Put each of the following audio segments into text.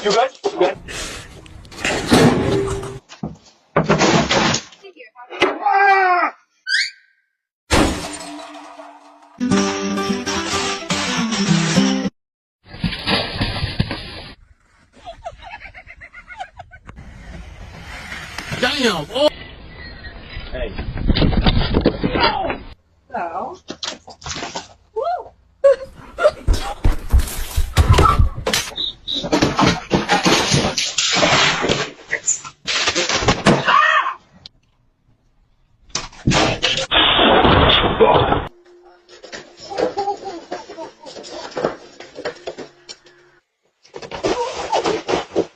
You good? You good? Damn! Oh. Hey. So.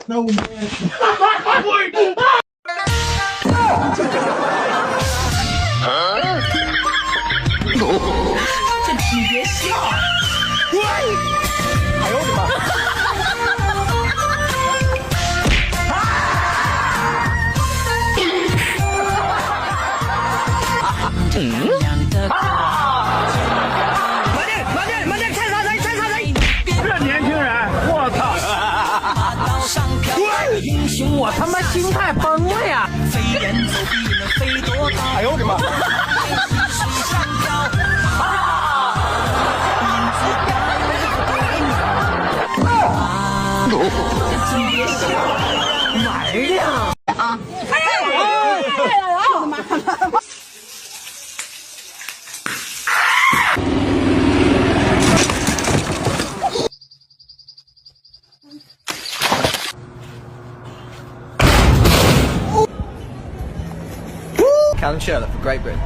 No man. 这你别笑。哎呦我的妈！慢点，踩刹车！这年轻人，我操！我他妈心态崩了呀！哎呦我的妈！你别笑，玩的啊！哎呀！我的妈！Callum Sherlock for Great Britain.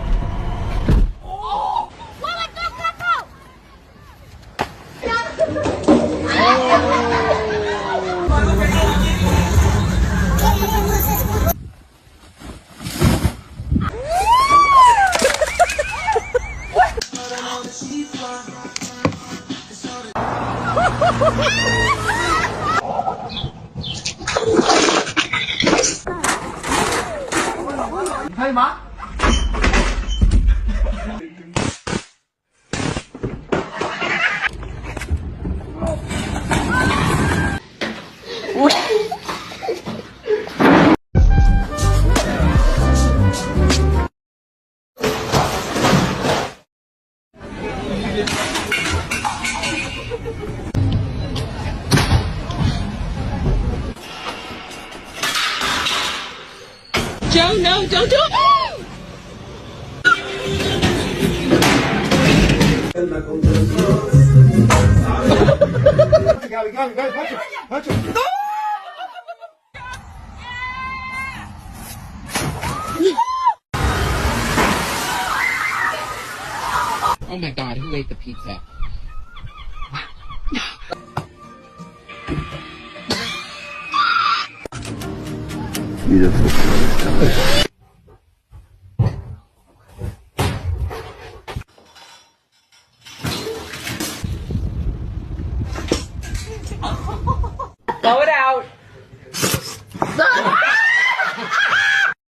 Hey, Ma. Joe, no, don't do it! Got it. Punch it. Oh my God! Who ate the pizza? Blow it out.